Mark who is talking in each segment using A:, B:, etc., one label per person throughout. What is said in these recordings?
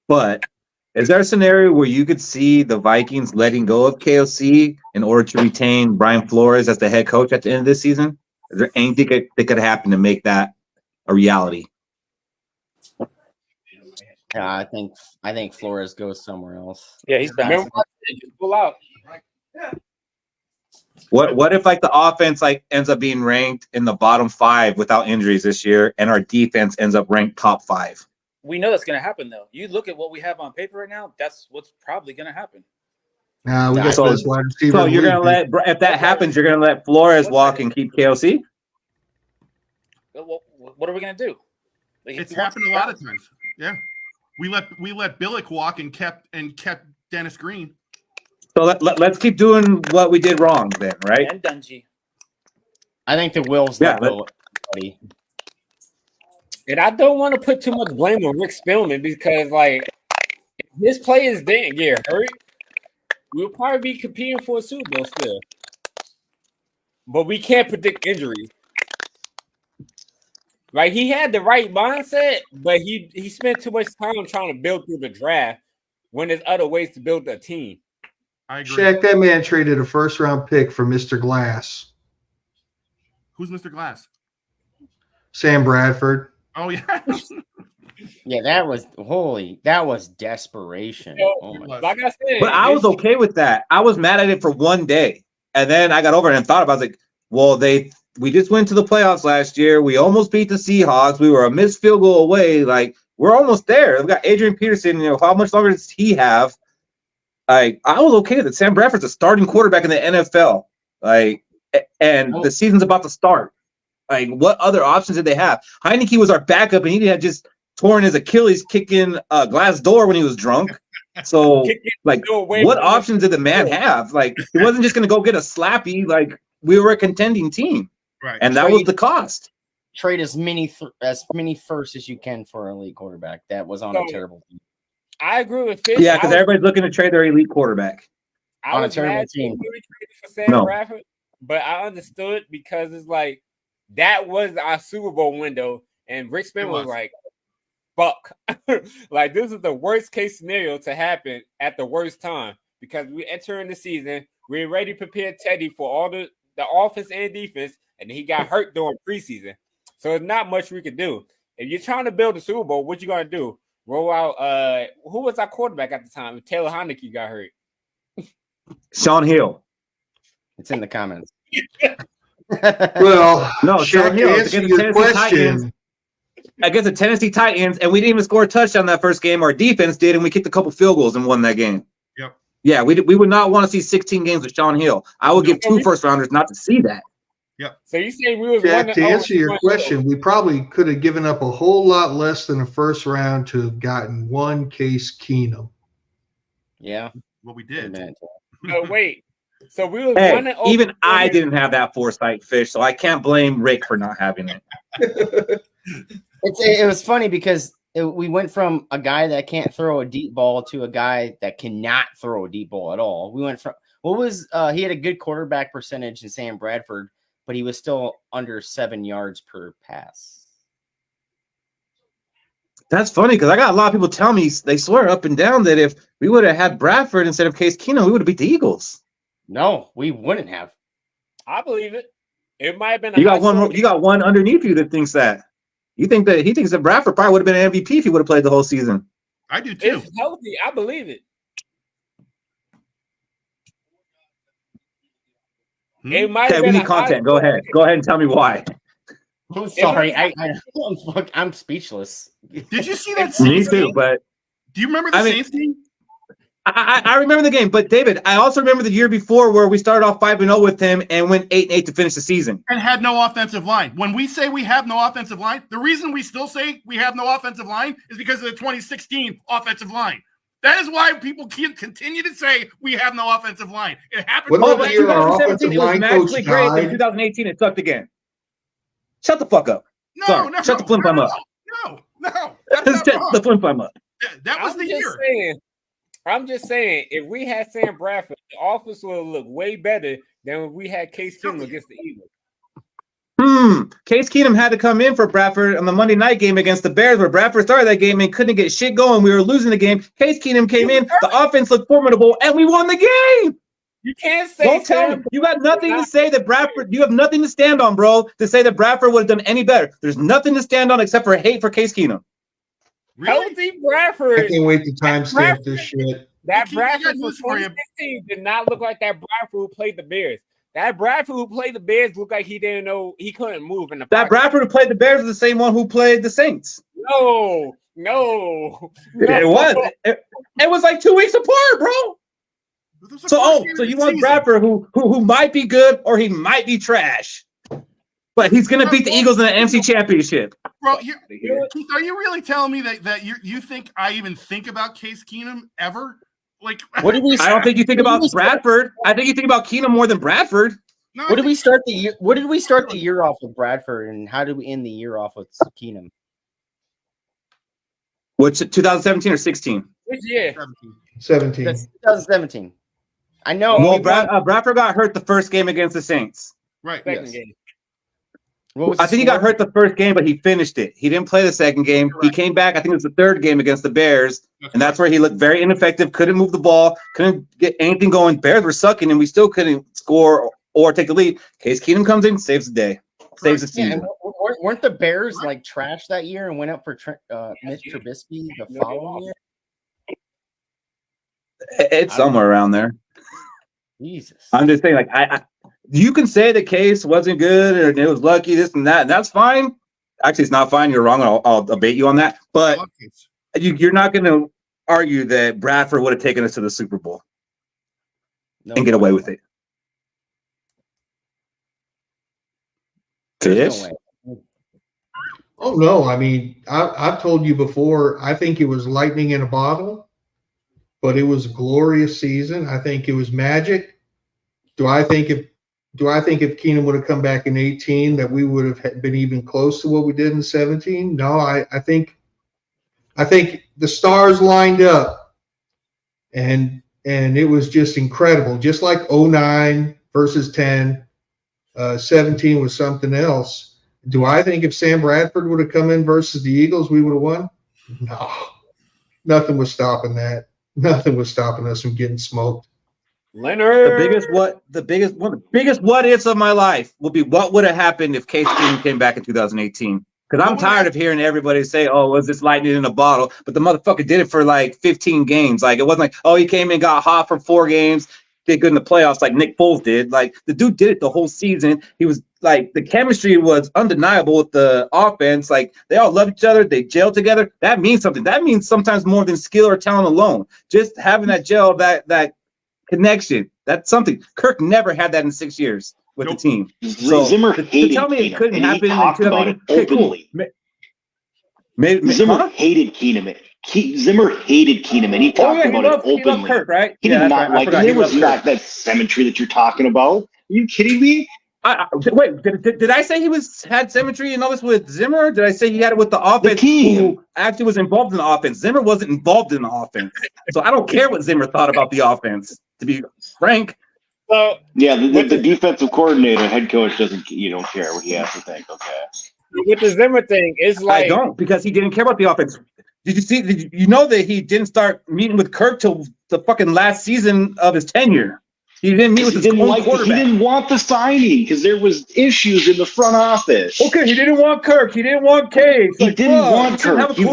A: But is there a scenario where you could see the Vikings letting go of KOC in order to retain Brian Flores as the head coach at the end of this season? Is there anything that could happen to make that a reality?
B: Yeah, I think Flores goes somewhere else.
C: Yeah, he's bouncing.
D: Just pull out.
A: What if like the offense like ends up being ranked in the bottom 5 without injuries this year, and our defense ends up ranked top 5?
C: We know that's going to happen, though. You look at what we have on paper right now. That's what's probably going to happen.
E: We got
A: So-
E: this wide receiver.
A: So you're gonna if that happens, you're gonna let Flores walk and keep KOC?
C: What are we going to do? Like,
D: It's happened a lot of times. Yeah, we let Billick walk and kept Dennis Green.
A: So let's keep doing what we did wrong then, right?
C: And Dungy.
B: I think the Wills
A: Yeah,
B: let go of everybody.
F: And I don't want to put too much blame on Rick Spielman because, like, if his players didn't get hurt, we'll probably be competing for a Super Bowl still. But we can't predict injuries. Like, he had the right mindset, but he spent too much time trying to build through the draft when there's other ways to build a team.
D: I agree.
E: Shaq, that man traded a first-round pick for Mr. Glass.
D: Who's Mr. Glass?
E: Sam Bradford.
D: Oh yeah.
B: Yeah, that was desperation.
F: So,
B: Oh my
F: like I said,
A: But I was okay with that. I was mad at it for one day, and then I got over it and thought about it. I was like, well, we just went to the playoffs last year. We almost beat the Seahawks. We were a missed field goal away. Like, we're almost there. We've got Adrian Peterson. How much longer does he have? Like, I was okay with it. Sam Bradford's a starting quarterback in the NFL. Like, and the season's about to start. Like, what other options did they have? Heineke was our backup, and he had just torn his Achilles kicking a glass door when he was drunk. So, like, what options did the man have? Like, he wasn't just going to go get a slappy. Like, we were a contending team.
D: Right.
A: And that was the cost.
B: Trade as many firsts as you can for an elite quarterback. That was on a terrible team.
F: I agree with Fish.
A: Yeah, because everybody's looking to trade their elite quarterback.
F: I
B: on a
F: was
B: terrible
F: mad
B: team.
F: too for Sam Bradford, but I understood because it's like that was our Super Bowl window, and Rick Spielman was like, "Fuck!" Like, this is the worst case scenario to happen at the worst time because we enter in the season, we're ready to prepare Teddy for all the offense and defense, and he got hurt during preseason, so there's not much we could do. If you're trying to build a Super Bowl, what you gonna do? Roll out who was our quarterback at the time? Taylor Heineke got hurt.
A: Sean Hill.
B: It's in the comments.
E: Well,
A: No, Sean
E: Shaq,
A: Hill
E: to
A: against
E: answer
A: the
E: your
A: Tennessee Titans.
E: question,
A: Against the Tennessee Titans, and we didn't even score a touchdown that first game. Our defense did, and we kicked a couple field goals and won that game.
D: Yep.
A: Yeah, we would not want to see 16 games with Sean Hill. I would give 2 first-rounders not to see that.
D: Yep.
F: So you say we was
E: Shaq, to answer your question, we probably could have given up a whole lot less than a first round to have gotten one Case Keenum.
B: Yeah.
D: What we did.
F: Wait. So we was
A: Hey,
F: 1-0
A: even I didn't have that foresight, Fish, so I can't blame Rick for not having it.
B: It was funny because we went from a guy that can't throw a deep ball to a guy that cannot throw a deep ball at all. We went from he had a good quarterback percentage in Sam Bradford, but he was still under 7 yards per pass.
A: That's funny because I got a lot of people tell me they swear up and down that if we would have had Bradford instead of Case Keenum, we would have beat the Eagles.
B: No, we wouldn't have.
F: I believe it. It might have been.
A: You got one underneath you that thinks that. You think that he thinks that Bradford probably would have been an MVP if he would have played the whole season.
D: I do too.
F: It's healthy. I believe it. It might
A: Okay,
F: have
A: we
F: been
A: need content. Go ahead and tell me why.
B: I'm sorry. I'm speechless.
D: Did you see that?
A: Me
D: Saints
A: too,
D: game?
A: but
D: Do you remember the Saints game?
A: I remember the game, but David, I also remember the year before where we started off 5-0 with him and went 8-8 to finish the season.
D: And had no offensive line. When we say we have no offensive line, the reason we still say we have no offensive line is because of the 2016 offensive line. That is why people can't continue to say we have no offensive line. It happened.
E: What about the year our offensive line coach
A: great. In
E: died?
A: 2018, it sucked again. Shut the fuck up.
D: No,
A: Sorry.
D: no,
A: Shut the flim flam up.
D: No. That's not
A: Shut
D: wrong.
A: the flim flam up.
D: That was the year.
F: I'm just saying, if we had Sam Bradford, the offense would look way better than when we had Case Keenum against the Eagles.
A: Case Keenum had to come in for Bradford on the Monday night game against the Bears, where Bradford started that game and couldn't get shit going. We were losing the game. Case Keenum came in, the offense looked formidable, and we won the game.
F: You can't say
A: Don't tell me. You got nothing to say that Bradford. You have nothing to stand on, bro, to say that Bradford would have done any better. There's nothing to stand on except for hate for Case Keenum.
F: Healthy Bradford.
E: I can't wait to timestamp this shit.
F: That Bradford for 2016 did not look like that Bradford who played the Bears. That Bradford who played the Bears looked like he didn't know he couldn't move in the pocket.
A: That Bradford who played the Bears is the same one who played the Saints.
F: No.
A: It was. It was like 2 weeks apart, bro. So you want Bradford who might be good or he might be trash, but he's gonna beat the Eagles in the NFC Championship.
D: Bro, Keith, are you really telling me that you think I even think about Case Keenum ever? Like,
B: what did we?
A: I don't think you think about Bradford. I think you think about Keenum more than Bradford.
B: No, what did we start the year? What did we start the year off with Bradford, and how did we end the year off with Keenum?
A: What's it, 2017 or 16?
F: Which year?
E: 17.
B: That's 2017. I know.
A: Well, Bradford got hurt the first game against the Saints.
D: Right.
F: Second game.
A: I think he got hurt the first game, but he finished it. He didn't play the second game. He came back. I think it was the third game against the Bears, and that's where he looked very ineffective. Couldn't move the ball. Couldn't get anything going. Bears were sucking, and we still couldn't score or take the lead. Case Keenum comes in, saves the day, saves the season.
B: Weren't the Bears like trash that year and went up for Mitch Trubisky the following year?
A: It's somewhere around there.
B: Jesus.
A: I'm just saying, like, you can say the Case wasn't good or it was lucky, this and that, and that's fine. Actually, it's not fine. You're wrong. I'll debate you on that. But you're not going to argue that Bradford would have taken us to the Super Bowl and get away with it. Fish?
E: Oh, no. I mean, I've told you before, I think it was lightning in a bottle, but it was a glorious season. I think it was magic. Do I think if Keenum would have come back in 18 that we would have been even close to what we did in 17? No, I think the stars lined up and it was just incredible. Just like 09 versus 10, 17 was something else. Do I think if Sam Bradford would have come in versus the Eagles, we would have won? No. Nothing was stopping that. Nothing was stopping us from getting smoked.
F: Leonard.
A: The biggest what ifs of my life will be what would have happened if Case Keenum came back in 2018. Because I'm tired of hearing everybody say, "Oh, was this lightning in a bottle?" But the motherfucker did it for like 15 games. Like, it wasn't like, "Oh, he came in, got hot for 4 games, did good in the playoffs," like Nick Foles did. Like, the dude did it the whole season. He was like, the chemistry was undeniable with the offense. Like, they all loved each other. They gelled together. That means something. That means sometimes more than skill or talent alone. Just having that gel, that connection. That's something. Kirk never had that in 6 years with the team. So
G: Zimmer
A: to tell me it couldn't happen in 2018.
G: Okay, cool. Zimmer hated Keenum. Zimmer hated Keenum, and he talked about it openly.
A: He loved Kirk, right?
G: He did not like it. There was not that symmetry that you're talking about. Are you kidding me?
A: Wait, did I say he had symmetry and all this with Zimmer? Did I say he had it with the offense?
G: The team.
A: Who actually was involved in the offense. Zimmer wasn't involved in the offense, so I don't care what Zimmer thought about the offense. To be frank.
F: So
G: yeah, the defensive coordinator, head coach you don't care what he has to think. Okay.
F: With the Zimmer thing, it's like
A: I don't, because he didn't care about the offense. Did you know that he didn't start meeting with Kirk till the fucking last season of his tenure? He didn't meet with his own quarterback.
G: He didn't want the signing because there was issues in the front office.
A: Okay, he didn't want Kirk. He didn't want Case.
G: He didn't want Kirk. He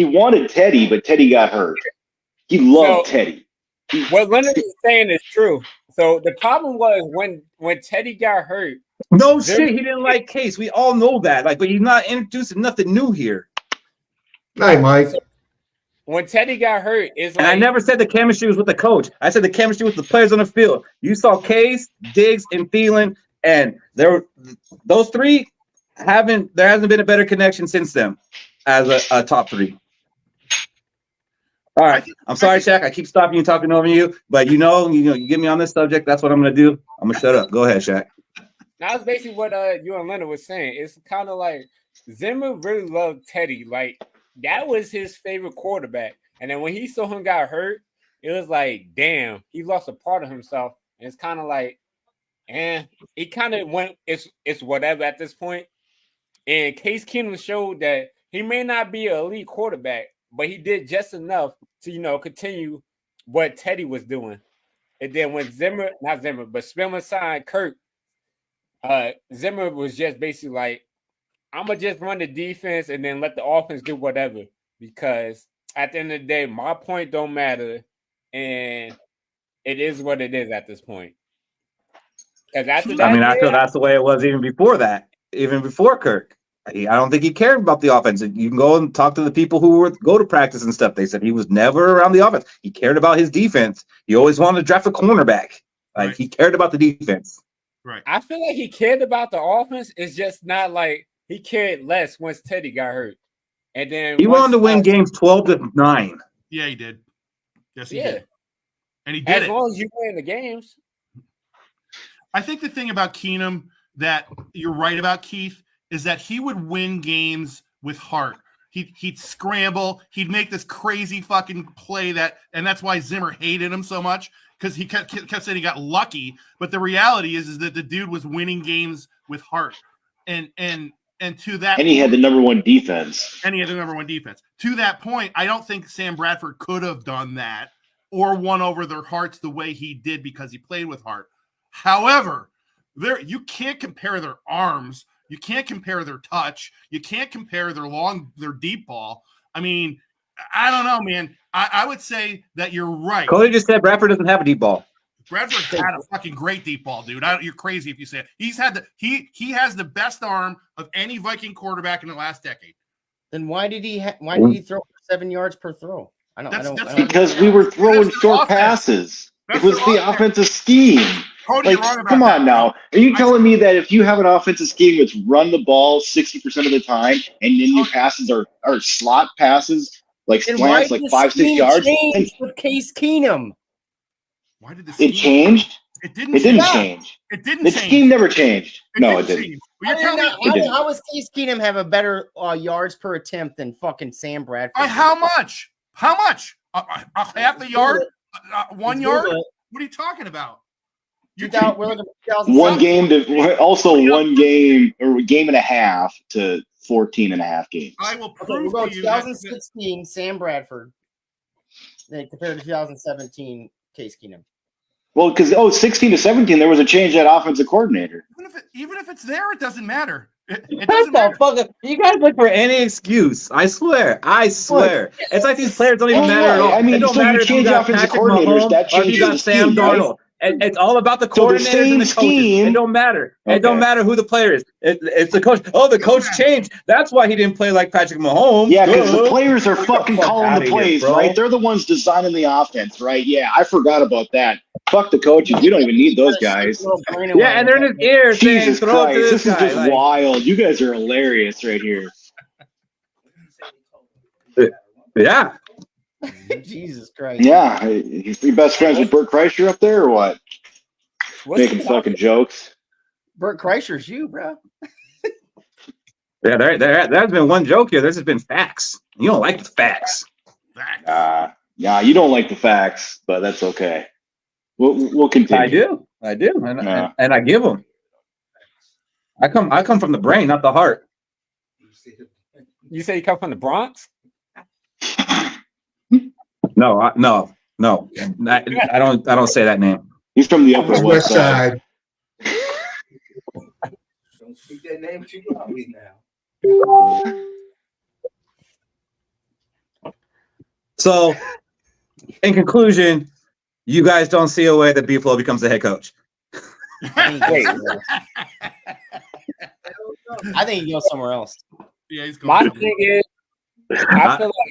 G: wanted Teddy, but Teddy got hurt. He loved Teddy.
F: What Leonard is saying is true. So the problem was when Teddy got hurt.
A: No shit, he didn't like Case. We all know that. Like, but he's not introducing nothing new here.
E: Hi, Mike.
F: So when Teddy got hurt, and
A: I never said the chemistry was with the coach. I said the chemistry was the players on the field. You saw Case, Diggs, and Thielen, and those three there hasn't been a better connection since then as a top 3. All right. I'm sorry, Shaq. I keep stopping you, talking over you, but you get me on this subject. That's what I'm going to do. I'm going to shut up. Go ahead, Shaq.
F: That's basically what you and Leonard was saying. It's kind of like Zimmer really loved Teddy. Like, that was his favorite quarterback. And then when he saw him got hurt, it was like, damn, he lost a part of himself. And it's kind of like, and he kind of went. It's whatever at this point. And Case Keenum showed that he may not be an elite quarterback, but he did just enough to continue what Teddy was doing. And then when Spiller signed Kirk, Zimmer was just basically like, I'm gonna just run the defense and then let the offense do whatever, because at the end of the day, my point don't matter, and it is what it is at this point. Because after that,
A: I feel that's the way it was even before that, even before Kirk. I don't think he cared about the offense. You can go and talk to the people who go to practice and stuff. They said he was never around the offense. He cared about his defense. He always wanted to draft a cornerback. Like, he cared about the defense.
D: Right.
F: I feel like he cared about the offense. It's just not like he cared less once Teddy got hurt. And then
A: he wanted to win games 12-9.
D: Yeah, he did. Yes, he
F: Yeah.
D: did. And he did
F: as long as you win the games.
D: I think the thing about Keenum that you're right about, Keith, is that he would win games with heart. He'd scramble. He'd make this crazy fucking play and that's why Zimmer hated him so much, because he kept saying he got lucky. But the reality is that the dude was winning games with heart. And to that,
G: and he had the number one defense.
D: To that point, I don't think Sam Bradford could have done that or won over their hearts the way he did because he played with heart. However, you can't compare their arms. You can't compare their touch. You can't compare their deep ball. I mean, I don't know, man. I would say that you're right.
A: Cody just said Bradford doesn't have a deep ball.
D: Bradford had a fucking great deep ball, dude. You're crazy if you say it. He has the best arm of any Viking quarterback in the last decade.
B: Then why did he throw 7 yards per throw?
G: That's because we were throwing short passes. It was the offensive scheme.
D: Cody,
G: come on now. Are you telling me that if you have an offensive scheme that's run the ball 60% of the time and then your passes are slot passes, like slants, like 5-6 yards?
B: With Case Keenum.
D: Why did
G: it changed?
D: It didn't change. It didn't change.
G: The scheme never changed. No, it didn't.
B: How does Case Keenum have a better yards per attempt than fucking Sam Bradford?
D: How much? Half a yard? 1 yard? What are you talking about?
G: One game one game or game and a half to 14 and a half games.
D: I will prove
B: to you 2016 Sam Bradford compared to 2017 Case Keenum.
G: Well, because 16 to 17 there was a change at offensive coordinator.
D: Even if it's there, it doesn't matter. It
A: doesn't matter. You guys look for any excuse. I swear. It's like these players don't even matter at all.
G: I mean,
A: it don't matter if you got Patrick Mahomes or if you got Sam Darnold. It's all about the coordinators and the coaches. It don't matter. Okay. It don't matter who the player is. It's the coach. Oh, the coach changed. That's why he didn't play like Patrick Mahomes.
G: Yeah, because the players are fucking calling the plays, right? They're the ones designing the offense, right? Yeah, I forgot about that. Fuck the coaches. You don't even need those guys.
A: Yeah, and they're in his ear saying,
G: Jesus
A: throw
G: Christ,
A: it to
G: this is just wild. You guys are hilarious right here.
A: Yeah.
B: Jesus Christ.
G: Yeah. You best friends with Bert Kreischer up there or what? Making fucking jokes.
B: Bert Kreischer's you, bro.
A: Yeah, there's been one joke here. There's just been facts. You don't like the facts.
G: Yeah, you don't like the facts, but that's okay. We'll continue.
A: I do, and I give them. I come from the brain, not the heart.
F: You say you come from the Bronx?
A: No. I don't say that name.
G: He's from the Upper West Side.
H: Don't speak that name too loudly now.
A: So, in conclusion, you guys don't see a way that B-Flow becomes the head coach.
B: I think he goes somewhere else.
D: Yeah, he's going.
F: My thing is,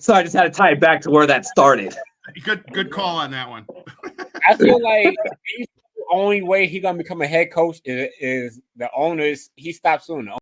A: so I just had to tie it back to where that started.
D: Good call on that one.
F: I feel like the only way he's gonna become a head coach is the owners. He stops suing them.